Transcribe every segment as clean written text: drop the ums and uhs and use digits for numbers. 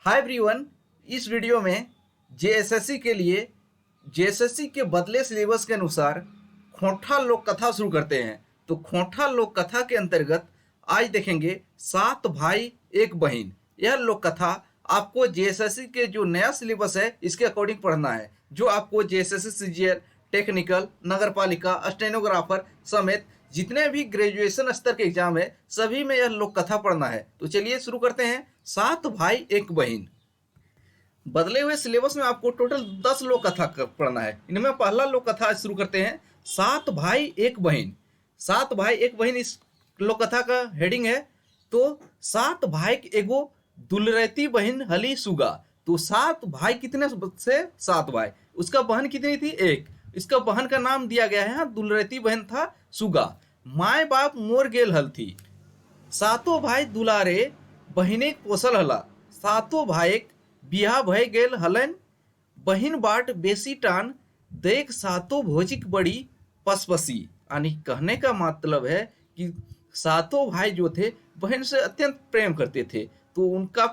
Hi everyone. इस video में JSSC के लिए जेएसएससी के बदले सिलेबस के अनुसार खोंठा लोक कथा शुरू करते हैं। तो खोंठा लोक कथा के अंतर्गत आज देखेंगे 7 भाई एक बहन। यह लोक कथा आपको जेएसएससी के जो नया सिलेबस है इसके अकॉर्डिंग पढ़ना है, जो आपको जेएसएससी सीजीएल, टेक्निकल, नगरपालिका, स्टेनोग्राफर समेत जितने भी ग्रेजुएशन स्तर के एग्जाम है सभी में यह लोक कथा पढ़ना है। तो चलिए शुरू करते हैं। 7 भाई एक बहन। बदले हुए सिलेबस में आपको टोटल 10 लोक कथा पढ़ना है। इनमें पहला लोक कथा शुरू करते हैं 7 भाई एक बहन। 7 भाई एक बहन इस लोक कथा का हेडिंग है। तो 7 भाई एगो दुलरती बहन हली सुगा। तो 7 भाई कितने से 7 भाई, उसका बहन कितनी थी? एक। इसका बहन का नाम दिया गया है, दुलरती बहन था सुगा। माए बाप मोर गेल हल थी। सातों भाई दुलारे बहिने पोसल हला। सातों भाई बिहा भय गेल हलन। बहिन बाट बेसी टान देख सातों भोजिक बड़ी पसपसी। यानी कहने का मतलब है कि सातों भाई जो थे बहन से अत्यंत प्रेम करते थे। तो उनका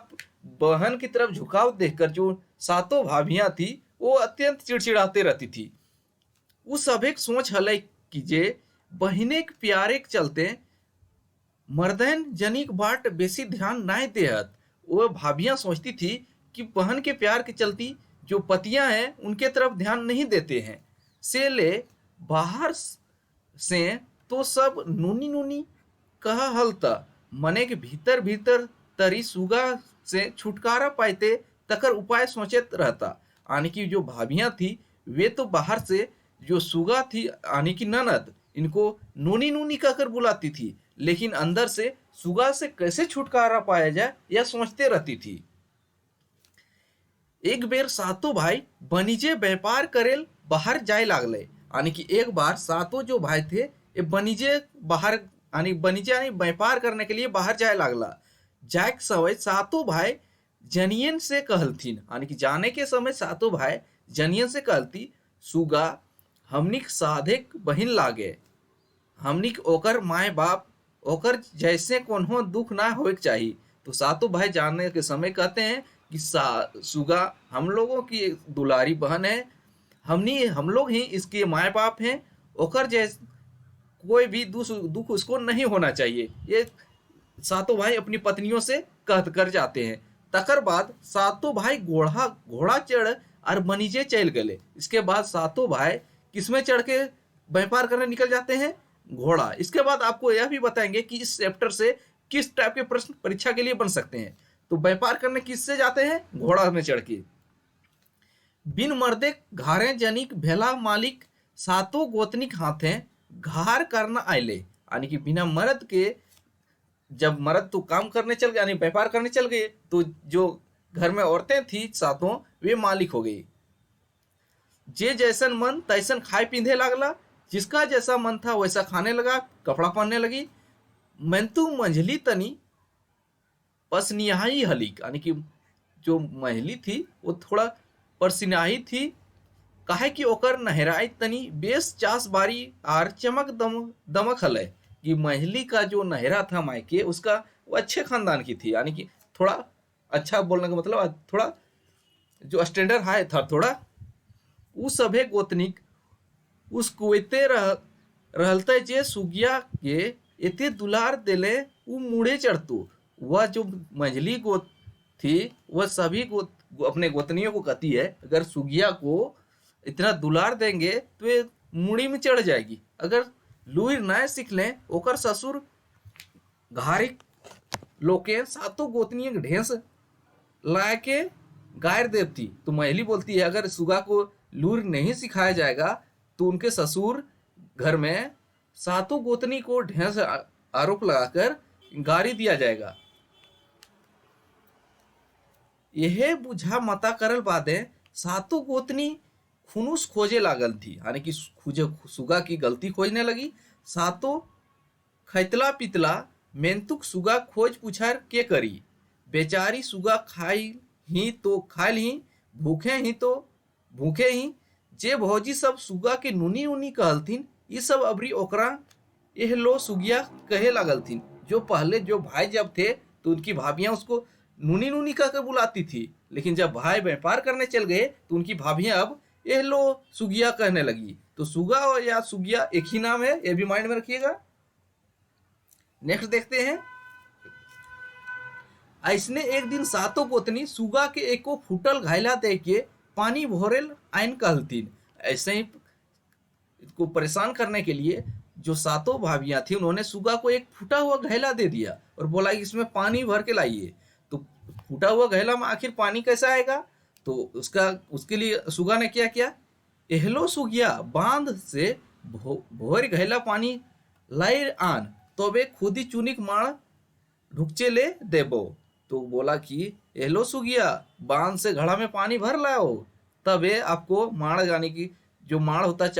बहन की तरफ झुकाव देखकर जो सातों भाभियां थी वो अत्यंत चिड़चिड़ाते रहती थी। उस सभेक सोच हलै कि जे बहिने के प्यारे के चलते मर्दैन जनिक बाट बेसी ध्यान नहीं देहत। वो भाभियां सोचती थी कि बहन के प्यार के चलती जो पतियां हैं उनके तरफ ध्यान नहीं देते हैं। से ले बाहर से तो सब नूनी नूनी कहा हलता। मने के भीतर भीतर तरी सुगा से छुटकारा पाते तकर उपाय सोचत रहता। यानी कि जो भाभियां थी वे तो बाहर से जो सुगा थी यानी कि ननद, इनको नूनी नूनी कहकर बुलाती थी, लेकिन अंदर से सुगा से कैसे छुटकारा पाया जाए यह सोचते रहती थी। एक बेर सातों भाई बनिजे व्यापार करेल बाहर जाए लागले। यानी कि एक बार सातों जो भाई थे ये बनिजे बाहर यानी बनिजे यानी व्यापार करने के लिए बाहर जाए लागला। जाए के समय सातों भाई जनियन से कहलथिन। यानी कि जाने के समय सातों भाई जनियन से कहलती, सुगा हमनिक साधे बहिन लागे। हमनिक ओकर माए बाप ओकर जैसे कोनो दुख ना होए के चाहिए। तो सातों भाई जानने के समय कहते हैं कि सुगा हम लोगों की दुलारी बहन है, हम लोग ही इसके माए बाप हैं। ओकर जैसे कोई भी दुख उसको नहीं होना चाहिए। ये सातों भाई अपनी पत्नियों से कह कर जाते हैं। तकर बाद सातों भाई घोड़ा चढ़ और बनीजे चल गए। इसके बाद सातों भाई किसमें चढ़ के व्यापार करने निकल जाते हैं? घोड़ा। इसके बाद आपको यह भी बताएंगे कि इस चैप्टर से किस टाइप के प्रश्न परीक्षा के लिए बन सकते हैं। तो व्यापार करने किससे जाते हैं? घोड़ा में चढ़ के। बिन मर्दे घारे जनिक भेला मालिक सातों गोतनिक हाथे घार करना आयले। यानी कि बिना मर्द के जब मर्द तो काम करने चल गए यानी व्यापार करने चल गए तो जो घर में औरतें थी सातों वे मालिक हो गई। जे जैसन मन तैसन खाए पींधे लागला। जिसका जैसा मन था वैसा खाने लगा, कपड़ा पहनने लगी। मैंतु मंझली तनी पसनियाही हलिक। यानी कि जो महली थी वो थोड़ा परसिनाही थी। काहे कि ओकर नहराई तनी बेस चास बारी आर चमक दमक हलै। कि महली का जो नहरा था मायके उसका वो अच्छे खानदान की थी। यानी कि थोड़ा अच्छा बोलने का मतलब थोड़ा जो स्टैंडर्ड हाई था थोड़ा। उस सभे गोतनिक उस कुएते रहलते जे सुगिया के एते दुलार देले वो मुड़े चढ़तो। वह जो मंझली गोत थी वह सभी अपने गोतनियों को कहती है अगर सुगिया को इतना दुलार देंगे तो ये मुड़ी में चढ़ जाएगी। अगर लुइर ना सीख लें ओकर ससुर घारी लोके सातों गोतनियों के ढेंस ला के गायर देवती। तो महली बोलती है अगर सुगा को लूर नहीं सिखाया जाएगा तो उनके ससुर घर में सातों गोतनी को ढेंस आरोप लगाकर गारी दिया जाएगा। यह बुझा मता करल बादे सातों गोतनी खुनुस खोजे लागल थी। यानी कि सुगा की गलती खोजने लगी। सातों खैतला पितला मेंतुक सुगा खोज पुछार के करी। बेचारी सुगा खाई ही तो खाल ही, भूखे ही तो भूखे ही। जे भौजी सब सुगा के नूनी नूनी कहलथिन ये सब अबरी ओकरा यह लो सुगिया कहे लागलथिन। जो पहले जो भाई जब थे तो उनकी भाभियां उसको नूनी नूनी कहकर बुलाती थी, लेकिन जब भाई व्यापार करने चल गए तो उनकी भाभियां अब ये लो सुगिया कहने लगी। तो सुगा या सुगिया एक ही नाम है, ये भी माइंड में रखिएगा। नेक्स्ट देखते हैं। ऐसने एक दिन सातों गोतनी सुगा के एको फूटल घायला दे के पानी भोरेल आइन कहलतीन। ऐसे ही इसको परेशान करने के लिए जो सातों भाभियां थी उन्होंने सुगा को एक फूटा हुआ घैला दे दिया और बोला कि इसमें पानी भर के लाइए। तो फूटा हुआ घैला में आखिर पानी कैसे आएगा? तो उसके लिए सुगा ने क्या किया, एहलो सुगिया बांध से भोर घैला पानी लाई आन तो वे खुदी चुनिक माण ढुकचे ले देबो। तो बोला कि एहलो सुगिया बांध से घड़ा में पानी भर लाओ, तब ये आपको माड़, यानी कि जो माड़ होता है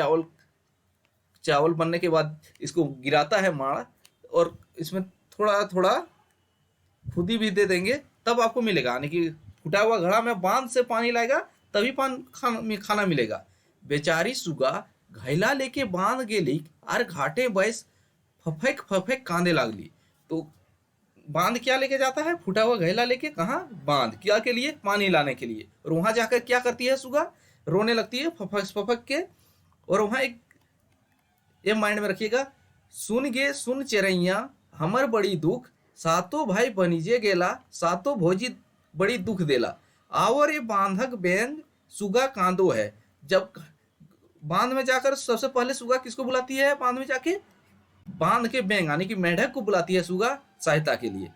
चावल बनने के बाद इसको गिराता है माड़, और इसमें थोड़ा थोड़ा खुदी भी दे देंगे तब आपको मिलेगा, यानी कि फूटा हुआ घड़ा में बांध से पानी लाएगा तभी खाना मिलेगा। बेचारी सुगा घैला लेके बांध गेली और घाटे बैस फफेक फफेक कांदे लागली। तो बांध क्या लेके जाता है? फूटा हुआ घैला लेके, कहाँ? बांध। क्या के लिए? पानी लाने के लिए। और वहां जाकर क्या करती है सुगा? रोने लगती है फफक फफक के। और वहां एक ये माइंड में रखिएगा, सुन गे सुन चिरैया हमर बड़ी दुख, सातों भाई बनिजे गेला, सातों भौजी बड़ी दुख देला, और ये बांधक बेंग सुगा कांदो है। जब बांध में जाकर सबसे पहले सुगा किसको बुलाती है? बांध में जाके बांध के बेंग यानी कि मेढक को बुलाती है सुगा सहायता के लिए।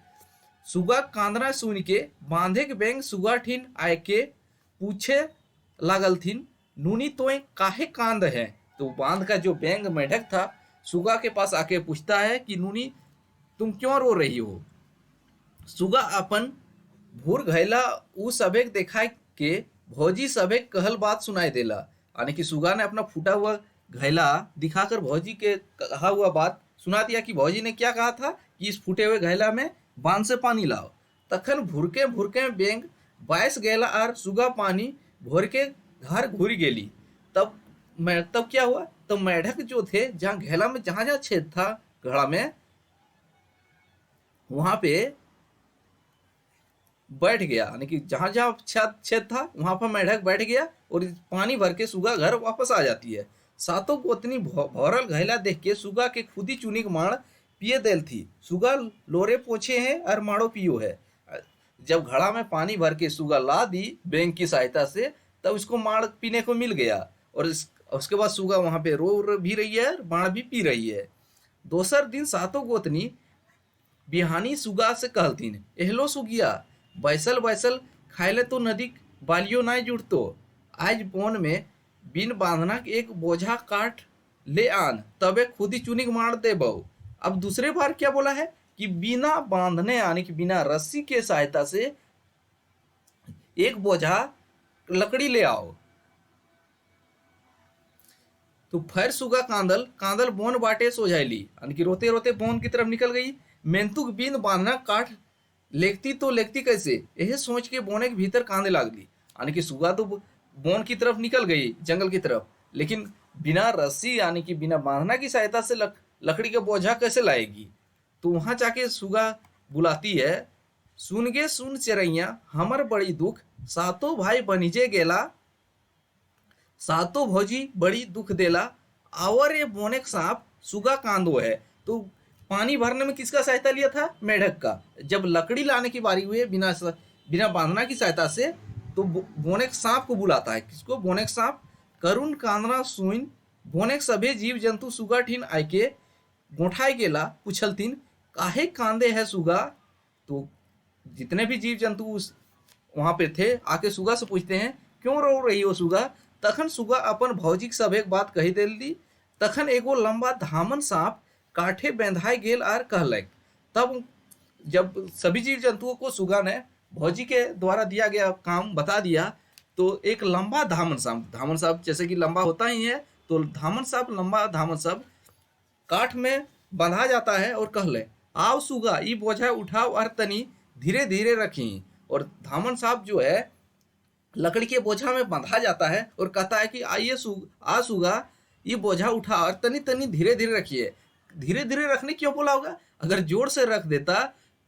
सुगा कांदना सुन के बांधे के बेंग सुगा ठीन आए के पूछे लागल थीन, नूनी तोय काहे कांद है? तो बांध का जो बेंग मेढक था सुगा के पास आके पूछता है कि नूनी तुम क्यों रो रही हो? सुगा अपन भूर घैला उ सबेक देखाय के भौजी सबेक कहल बात सुनाई देला, यानी कि सुगा ने अपना फूटा हुआ घैला दिखाकर भौजी के कहा हुआ बात सुना दिया कि भौजी ने क्या कहा था कि इस फूटे हुए घैला में बांध से पानी लाओ। तखन भुरके भुरके बेंग बायस गेला और सुगा पानी भोर के घर घुरी गेली। तब क्या हुआ? तो मेढक जो थे जहाँ घैला में जहां जहां छेद था घड़ा में, वहां पे बैठ गया, यानी कि जहां जहां छेद था वहां पर मेढक बैठ गया और पानी भर के सुगा घर वापस आ जाती है। सातों गोतनी भौरल घैला देख के सुगा के खुदी चुनिक माड़ पिए देल थी। सुगा लोरे पोछे हैं और माड़ो पियो है। जब घड़ा में पानी भर के सुगा ला दी बैंक की सहायता से, तब उसको माड़ पीने को मिल गया और उसके बाद सुगा वहां पे रो भी रही है, माड़ भी पी रही है। दोसर दिन सातों गोतनी बिहानी सुगा से कहलतीन, एहलो सुगिया बैसल बैसल खाइले तो नदी बालियो ना जुड़तो, आज बोन में बिन बांधना एक बोझा काट ले आन तबे खुदी चुनिक मार दे बहु। अब दूसरे बार क्या बोला है कि बिना बांधने यानी कि बिना रस्सी के सहायता से एक बोझा लकड़ी ले आओ। तो फिर सुगा कांदल बोन बाटे सोझाइली, यानी कि रोते रोते बोन की तरफ निकल गई। मेंतुक बिन बांधना काट लेखती तो लेखती कैसे, यह सोच के बोने के भीतर कांदे लागली। यानी कि सुगा तो बोन की तरफ निकल गई जंगल की तरफ, लेकिन बिना रस्सी यानी कि बिना बांधना की सहायता से लकड़ी का बोझा कैसे लाएगी? तो वहां जाके सुगा बुलाती है, सुन गे सुन चिरैया हमर बड़ी दुख, सातों भाई बनिजे गेला, सातों भौजी बड़ी दुख देला, और ये बोनेक सांप सुगा कांदो है। तो पानी भरने में किसका सहायता लिया था? मेढक का। जब लकड़ी लाने की बारी हुई बिना बांधना की सहायता से, तो बोनेक सांप को बुलाता है। किसको? बोनेक सांप। करुण कांदना सुइन बोनेक सभे जीव जंतु सुगा ठीन आके गोठाई गेला, पूछलतीन काहे कांदे है सुगा? तो जितने भी जीव जंतु उस वहां पे थे आके सुगा से पूछते हैं क्यों रो रही हो सुगा? तखन सुगा अपन भौजी के सब एक बात कही देली। तखन एगो लंबा धामन सांप काठे बेंधाई गेल आर कहलक। तब जब सभी जीव जंतुओं को सुगा ने भौजी के द्वारा दिया गया काम बता दिया, तो एक लंबा धामन सांप जैसे कि लंबा होता ही है, तो लंबा धामन सांप काठ में बंधा जाता है और कहले, आओ सुगा ई बोझा उठाओ और तनी धीरे धीरे रखी। और धामन सांप जो है लकड़ी के बोझा में बंधा जाता है और कहता है कि आइए सुगा ये बोझा उठा और तनी तनी धीरे धीरे रखिए। धीरे धीरे रखने क्यों बोला होगा? अगर जोर से रख देता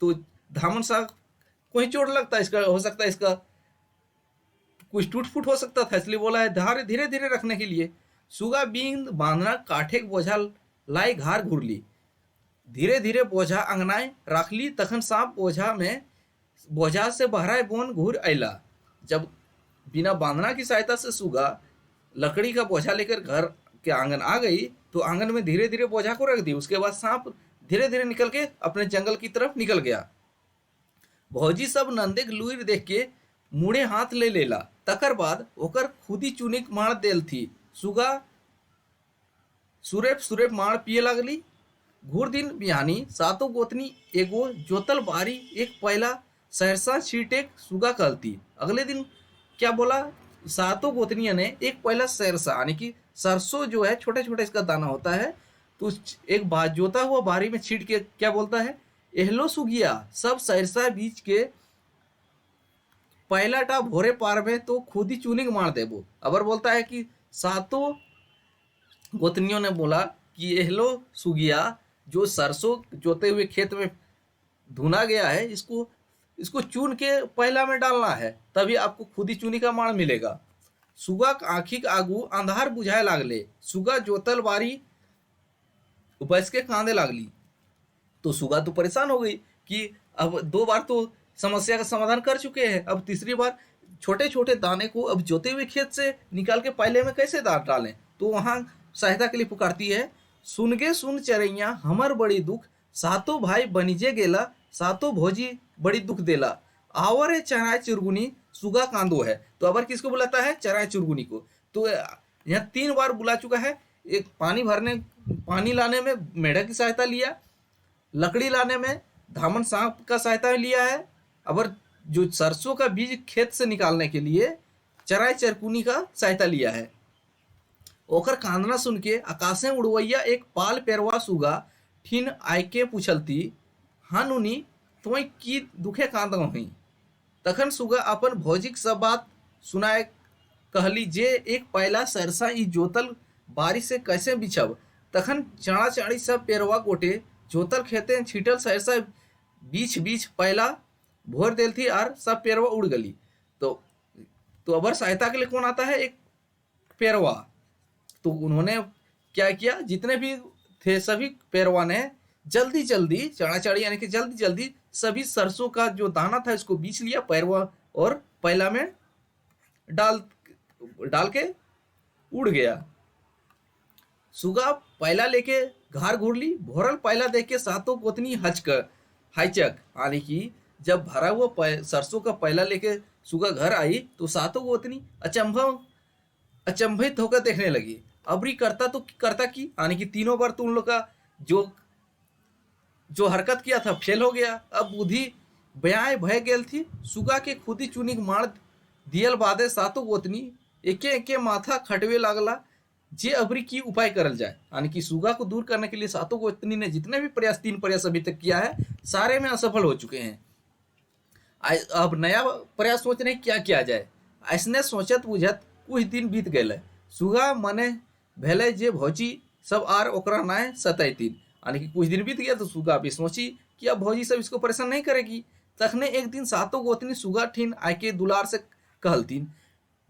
तो धामन सांप कहीं चोट लगता है, इसका हो सकता है इसका कुछ टूट फूट हो सकता था, इसलिए बोला है धारे धीरे धीरे रखने के लिए। सुगा बींद बांधना काठे के बोझा लाई घार घुरली, धीरे धीरे बोझा अंगनाए रख ली, तखन सांप बोझा से बहराए बोन घूर अला। जब बिना बांधना की सहायता से सुगा लकड़ी का बोझा लेकर घर के आंगन आ गई तो आंगन में धीरे धीरे बोझा को रख दी। उसके बाद सांप धीरे धीरे निकल के अपने जंगल की तरफ निकल गया। भौजी सब नंदे के लुईर देख के मुड़े हाथ ले लेला, तकर बाद ओकर खुदी चुनिक मार देल थी। सुगा सुरेप सुरेप मार पिए लगली। घूर दिन बिहानी सातों गोतनी एगो जोतल बारी एक पहला सहरसा छीटे सुगा कहलती। अगले दिन क्या बोला, सातों गोतनिया ने एक पहला सरसा यानी कि सरसों जो है छोटे छोटे इसका दाना होता है, तो एक बात जोता हुआ बारी में छीट के क्या बोलता है, एहलो सुगिया सब सरसा बीच के पहला टा भोरे पार में तो खुद ही चूनिंग मार देबो। अबर बोलता है कि सातों गोतनियों ने बोला कि एहलो सुगिया जो सरसों जोते हुए खेत में धुना गया है, इसको इसको चून के पहला में डालना है, तभी आपको खुदी चूनी का माण मिलेगा। सुगा आँखी के आगू अंधार बुझाए लागले। सुगा जोतल बारी बस के कांदे लागली। तो सुगा तो परेशान हो गई कि अब 2 बार तो समस्या का समाधान कर चुके हैं, अब तीसरी बार छोटे छोटे दाने को अब जोते हुए खेत से निकाल के पहले में कैसे डालें। तो वहां सहायता के लिए पुकारती है, सुन गे सुन चरैया हमर बड़ी दुख, सातों भाई बनिजे गेला, सातों भौजी बड़ी दुख देला, आवर है चराय चुरगुनी सुगा कांदो है। तो अबर किसको बुलाता है, चराय चुरगुनी को। तो यहाँ 3 बार बुला चुका है। एक पानी लाने में मेढक की सहायता लिया, लकड़ी लाने में धामन सांप का सहायता लिया है, अबर जो सरसों का बीज खेत से निकालने के लिए चराय चरकुनी का सहायता लिया है। ओकर कांदना सुन के आकाशे उड़वैया एक पाल पेरवा सुगा ठीन आयके पूछलती, हाँ नुनी तुम्हें की दुखे कांद हुई। तखन सुगा अपन भौजिक सब बात सुनाए कहली जे एक पहला सरसा ई जोतल बारी से कैसे बिछब। तखन चढ़ा चढ़ी सब पेरवा गोटे जोतल खेते छीटल सरसा बीच बीच पहला भोर देल थी और सब पेरवा उड़ गली। तो अबर सहायता के लिए कौन आता है, एक पेरवा। तो उन्होंने क्या किया, जितने भी थे सभी पेरवा ने जल्दी जल्दी चढ़ा चढ़ी यानी कि जल्दी जल्दी सभी सरसों का जो दाना था इसको बीच लिया पेरवा और पहला में डाल के उड़ गया। सुगा पहला लेके घर घूर ली। भोरल पहला देख के सातों गोतनी हाइचक यानी कि जब भरा हुआ सरसों का पहला लेके सुगा घर आई तो सातों गोतनी अचंभित होकर देखने लगी। अबरी करता की यानी कि 3 बार तो उन लोग का जो हरकत किया था फेल हो गया। अब बुद्धि बयाए भय गेल थी। सुगा के खुदी चुनिक मार दियल बादे सातों गोतनी एके एके माथा खटवे लागला जे अबरी की उपाय करल जाए। यानी कि सुगा को दूर करने के लिए सातों गोतनी ने जितने भी 3 प्रयास अभी तक किया है सारे में असफल हो चुके हैं। अब नया प्रयास सोच रहे क्या किया जाए। ऐसने सोचत बुझत कुछ दिन बीत गए। सुगा मने भेले जे भौजी सब आर ओकरा नाय सतैतीन। यानी कि कुछ दिन बीत गया तो सुगा भी सोची कि अब भौजी सब इसको परेशान नहीं करेगी। तखने एक दिन सातों गोतनी सुगा ठीन आके दुलार से कहलतीन,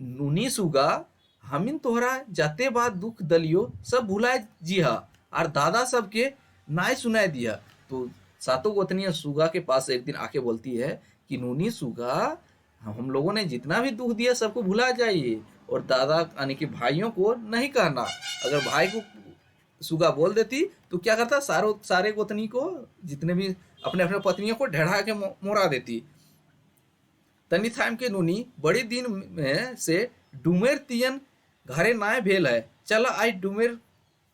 नुनी सुगा हमिन तोहरा जाते बाद दुख दलियो सब भुलाए जिहा और दादा सबके नाय सुनाए दिया। तो सातों गोतनियां सुगा के पास एक दिन आके बोलती है कि नुनी सुगा हम लोगों ने जितना भी दुख दिया सबको भुला जाइए और दादा यानी कि भाइयों को नहीं कहना। अगर भाई को सुगा बोल देती तो क्या करता, सारे गोतनी को जितने भी अपने अपने पत्नियों को ढेढ़ा के मोरा देती। तनी थाम के नुनी बड़ी दिन में से डुमेर तियन घरे नाय भेल है, चला आई डुमेर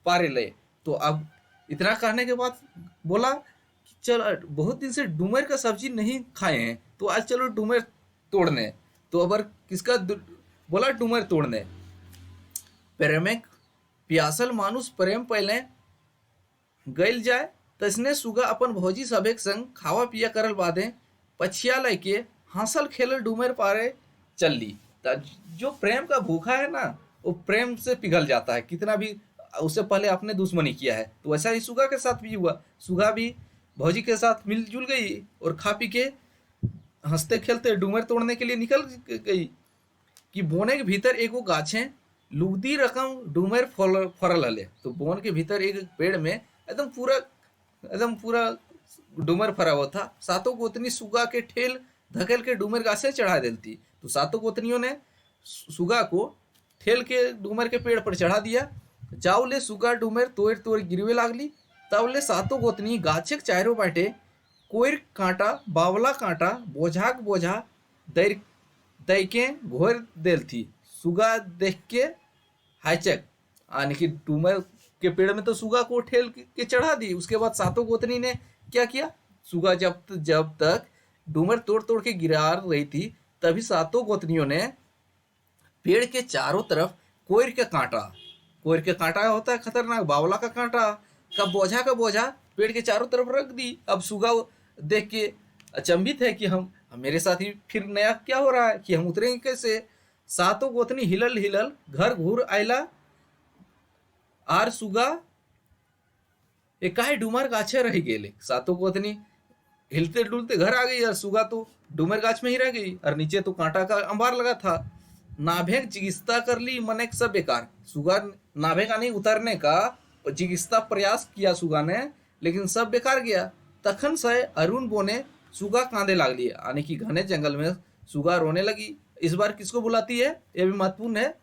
पारे ले। तो अब इतना कहने के बाद बोला कि चल बहुत दिन से डुमेर का सब्जी नहीं खाए हैं तो आज चलो डुमेर तोड़ने। तो अबर किसका बोला, डुमेर तोड़ने। प्रेमे पियासल मानुष प्रेम पहले गैल जाए तसने सुगा अपन भौजी सबेक संग खावा पिया करल बादे पछिया लेके हंसल खेलल डुमेर पारे चल ली। जो प्रेम का भूखा है ना वो प्रेम से पिघल जाता है, कितना भी उससे पहले आपने दुश्मनी किया है। तो वैसा ही सुगा के साथ भी हुआ। सुगा भी भौजी के साथ मिलजुल गई और खा पी के हंसते खेलते डूमर तोड़ने के लिए निकल गई कि बोने के भीतर एगो गाछे लुगदी रकम डूमर फरल हले। तो बोन के भीतर एक पेड़ में एकदम पूरा डूमर फरा हुआ था। सातों गोतनी सुगा के ठेल धकेल के डूमर गाछे चढ़ा देती। तो सातों गोतनियों ने सुगा को ठेल के डूमर के पेड़ पर चढ़ा दिया। जाओ ले सुगा डूमर तोड़ तोड़ गिरवे लागली। तब ले सातों गोतनी गाछे के चारों बाटे कोयर कांटा बावला कांटा बोझाक बोझा दैर दैके घोर देल थी। सुगा देख के हाइचक यानी कि डूमर के पेड़ में तो सुगा को ठेल के चढ़ा दी। उसके बाद सातों गोतनी ने क्या किया, सुगा जब तक डूमर तोड़ तोड़ के गिरा रही थी तभी सातों गोतनियों ने पेड़ के चारों तरफ कोयर के कांटा होता है खतरनाक, बावला का कांटा का बोझा पेड़ के चारों तरफ रख दी। अब सुगा देख के अचंभित है कि हम मेरे साथ ही फिर नया क्या हो रहा है कि हम उतरेंगे कैसे। सातों गोतनी हिलल हिलल घर घूर आयला आर सुगा एकाही डूमर गाछे रह गेले। सातों गोतनी हिलते डुलते घर आ गई और सुगा तो डूमर गाछ में ही रह गई और नीचे तो कांटा का अंबार लगा था। नाभेक चिकित्सा कर ली मनेक सब बेकार। सुगा नाभे का नहीं उतरने का चिकित्सा प्रयास किया सुगा ने, लेकिन सब बेकार गया। तखन से अरुण बोने सुगा कांदे लागली यानी कि घने जंगल में सुगा रोने लगी। इस बार किसको बुलाती है ये भी महत्वपूर्ण है।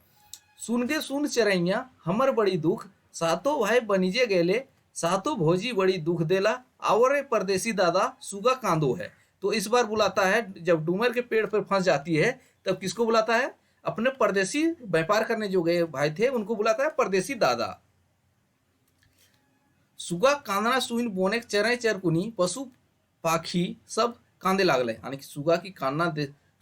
सुन गे सुन चरैया हमर बड़ी दुख सातों भाई बनीजे गेले सातों भौजी बड़ी दुख देला आवरे परदेसी दादा सुगा कांदो है। तो इस बार बुलाता है जब डूमर के पेड़ पर फंस जाती है तब किसको बुलाता है, अपने परदेसी व्यापार करने जो गए भाई थे उनको बुलाता है परदेसी दादा। सुगा कांदना सुइन बोने चरै चरकुनी पशु पाखी सब कांदे लागले यानी कि सुगा की कान्ना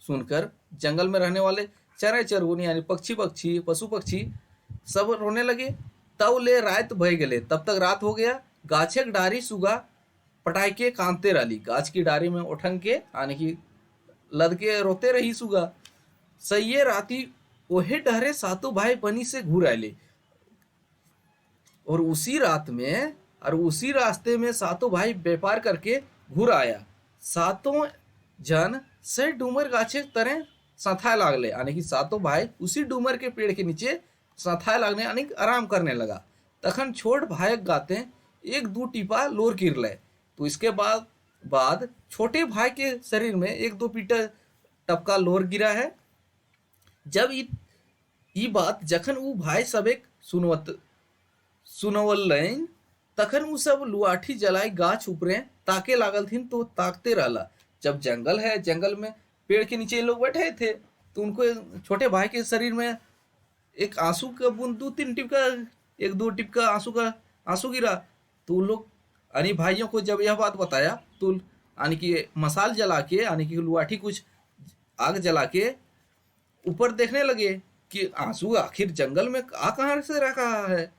सुनकर जंगल में रहने वाले चरै चरकुनी यानी पक्षी पशु पक्षी सब रोने लगे। तब ले रात भय गए, तब तक रात हो गया। गाछे के डारी सुगा पटाई के कांदते रही, गाछ की डारी में उठंग के यानी कि लद के रोते रही सुगा। सैये राती ओहे डहरे सातों भाई बनी से घूर आए और उसी रात में और उसी रास्ते में सातों भाई व्यापार करके घूर आया। सातों जन से डूमर गाछे तरह सथाए लागले यानी कि सातों भाई उसी डूमर के पेड़ के नीचे सथाए लागने यानी आराम करने लगा। तखन छोट भायक गाते एक दो टीपा लोर गिरले। तो इसके बाद छोटे भाई के शरीर में एक दो पीटा टपका लोर गिरा है। जब ई बात जखन उ भाई सब एक सुनवल तखन उ सब लुआठी जलाई गाछ ऊपरे ताके लागल थीन। तो ताकते रहला। जब जंगल है जंगल में पेड़ के नीचे लोग बैठे थे तो उनको छोटे भाई के शरीर में एक आंसू का बूंद एक दो टिपका आंसू गिरा। तो उन लोग यानी भाइयों को जब यह बात बताया तो यानी कि मसाल जला के यानी कि लुआठी कुछ आग जला के ऊपर देखने लगे कि आंसू आखिर जंगल में कहाँ से रखा है।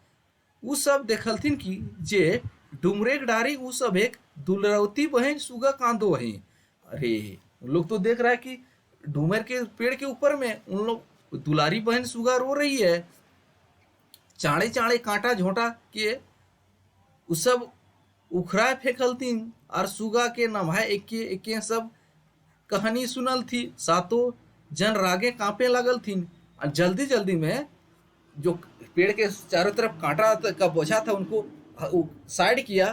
उ सब देखलथिन कि जे डुमरेक डारी उ सब एक दुलरौती बहन सुगा कांदो है। अरे उन लोग तो देख रहा है कि डूमर के पेड़ के ऊपर में उन लोग दुलारी बहन सुगा रो रही है। चाड़े चाड़े कांटा झोंटा के उ सब उखड़ा फेंकलथिन और सुगा के नभाए एके सब कहानी सुनल थी। सातों जन रागे कांपे लगल थीन और जल्दी जल्दी में जो पेड़ के चारों तरफ कांटा का बोझा था उनको साइड किया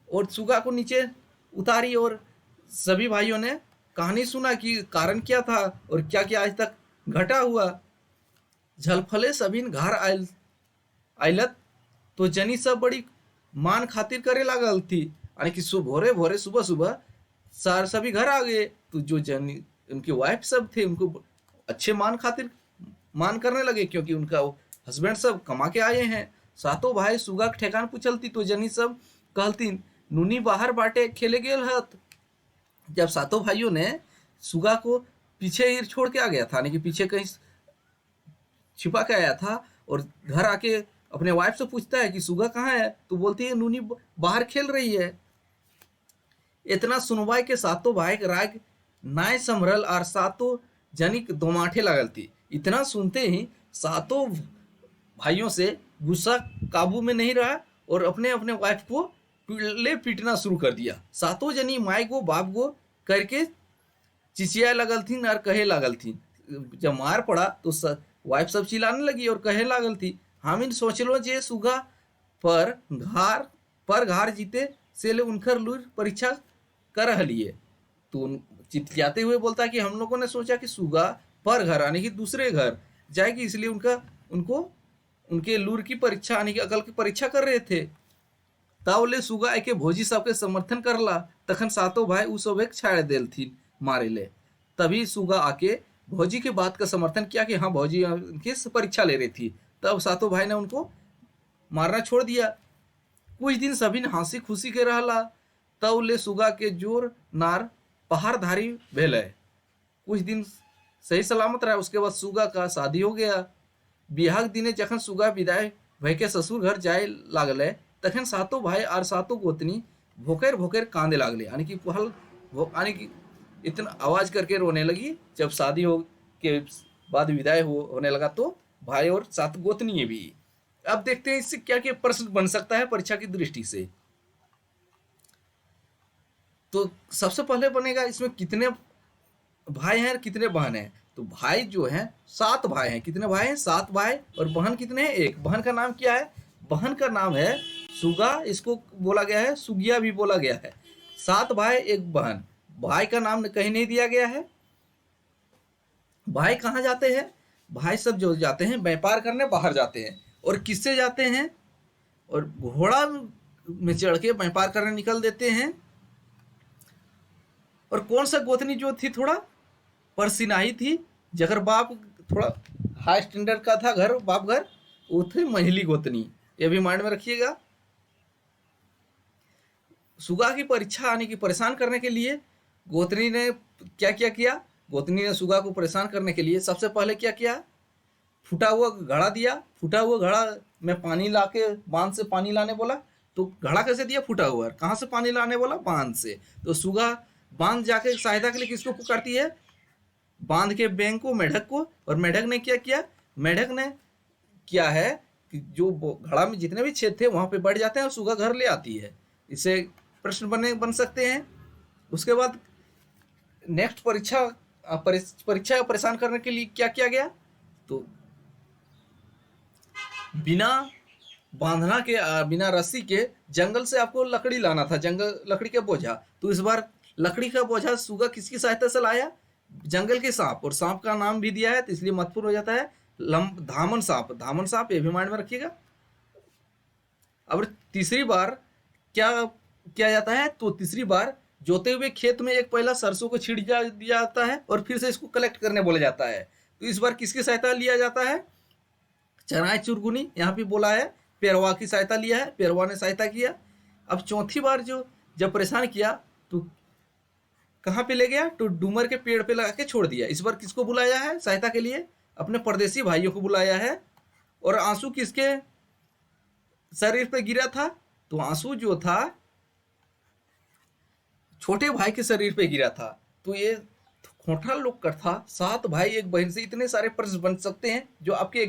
और सुगा को नीचे उतारी। और सभी भाइयों ने कहानी सुना कि कारण क्या था और क्या क्या आज तक घटा हुआ। झलफले सभी घर आयलत तो जनी सब बड़ी मान खातिर करे लागल थी यानी कि भोरे भोरे सुबह सार सभी घर आ गए। तो जो जनी उनके वाइफ सब थे उनको अच्छे मान करने लगे क्योंकि उनका हस्बैंड सब कमा के आए हैं। सातों भाई सुगा के ठेकान पूछलती तो जनी सब कहलतीन नूनी बाहर बाटे खेले गेल हत। जब सातों भाइयों ने सुगा को पीछे ही छोड़ के आ गया था यानी कि पीछे कहीं छिपा के आया था और घर आके अपने वाइफ से पूछता है कि सुगा कहाँ है तो बोलती है नूनी बाहर खेल रही है। इतना सुनवाई के सातों भाई राग नाय संभरल और सातों जनिक दोमाठे लगल थी। इतना सुनते ही सातों भाइयों से गुस्सा काबू में नहीं रहा और अपने अपने वाइफ को पीटना शुरू कर दिया। सातों जनी माई को बाप को करके चिचियाए लगल थी और कहे लागल थी। जब मार पड़ा तो वाइफ सब चिल्लाने लगी और कहे लागल थी, हम इन सोचलो जे सुगा पर घार जीते से ले उनकर लूर परीक्षा कर हलिए। तो चितियाते हुए बोलता है कि हम लोगों ने सोचा कि सुगा पर घर यानी कि दूसरे घर जाएगी, इसलिए उनको उनके लूर की परीक्षा यानी कि अकल की परीक्षा कर रहे थे। तावले सुगा के भोजी सबके समर्थन करला, तखन सातों भाई उ सब एक छाड़ देल थी मारे ले। तभी सुगा आके भौजी के बात का समर्थन किया कि हाँ भौजी उनकी परीक्षा ले रही थी। तब सातों भाई ने उनको मारना छोड़ दिया। कुछ दिन सभी ने हंसी खुशी के रहला। तब ले सुगा के जोर नार पहाड़धारी भेल है। कुछ दिन सही सलामत रहा। उसके बाद सुगा का शादी हो गया। बिहार दिने जखन सुगा विदाई भय के ससुर घर जाए लागल तखन सातों भाई और सातों गोतनी भोकर भोकर कांदे लागले, यानी कि यानी कि इतना आवाज करके रोने लगी। जब शादी हो के बाद विदाई होने लगा तो भाई और सात गोतनी भी। अब देखते हैं इससे क्या क्या प्रश्न बन सकता है परीक्षा की दृष्टि से। तो सबसे पहले बनेगा इसमें कितने भाई हैं और कितने बहन हैं। तो भाई जो हैं 7 भाई हैं। कितने भाई हैं? 7 भाई। और बहन कितने हैं? एक। बहन का नाम क्या है? बहन का नाम है सुगा, इसको बोला गया है सुगिया भी बोला गया है। 7 भाई एक बहन। भाई का नाम कहीं नहीं दिया गया है। भाई कहाँ जाते हैं? भाई सब जो जाते हैं व्यापार करने बाहर जाते हैं। और किससे जाते हैं? और घोड़ा में चढ़ के व्यापार करने निकल देते हैं। और कौन सा गोतनी जो थी थोड़ा परसिनाही थी, जगर बाप थोड़ा हाई स्टैंडर्ड का था घर, बाप घर, वो थे महिली गोतनी। ये भी माइंड में रखिएगा। सुगा की परीक्षा आने की परेशान करने के लिए गोतनी ने क्या क्या किया? गोतनी ने सुगा को परेशान करने के लिए सबसे पहले क्या किया? फूटा हुआ घड़ा दिया। फूटा हुआ घड़ा में पानी लाके बांध से पानी लाने बोला। तो घड़ा कैसे दिया? फूटा हुआ। कहाँ से पानी लाने बोला? बांध से। तो सुगा बांध जाके सहायता के लिए किसको पुकारती है? बांध के बैंक को, मेढक को। और मेढक ने क्या किया? मेढक ने क्या है कि जो घड़ा में जितने भी छेद थे वहां पे बढ़ जाते हैं और सुगा घर ले आती है। इससे प्रश्न बन सकते हैं। उसके बाद नेक्स्ट परीक्षा परेशान करने के लिए क्या किया गया? तो बिना बांधना के बिना रस्सी के जंगल से आपको लकड़ी लाना था, लकड़ी का बोझा। तो इस बार लकड़ी का बोझा सुगा किसकी सहायता से लाया? जंगल के सांप। और सांप का नाम भी दिया है तो इसलिए महत्वपूर्ण हो जाता है धामन सांप। धामन सांप ये भी माइंड में रखिएगा। अब तीसरी बार क्या किया जाता है? तो तीसरी बार जोते हुए खेत में एक पहला सरसों को छिड़ दिया जाता है और फिर से इसको कलेक्ट करने बोला जाता है। तो इस बार किसकी सहायता लिया जाता है? चराई चुरगुनी यहाँ पे बोला है, पेरवा की सहायता लिया है, पेरवा ने सहायता किया। अब चौथी बार जब परेशान किया तो कहाँ पे ले गया? तो डूमर के पेड़ पे लगा के छोड़ दिया। इस बार किसको बुलाया है सहायता के लिए? अपने परदेसी भाइयों को बुलाया है। और आंसू किसके शरीर पे गिरा था? तो आंसू जो था छोटे भाई के शरीर पे गिरा था। तो ये खोटा लोक कथा 7 भाई एक बहन से इतने सारे प्रश्न बन सकते हैं जो आपके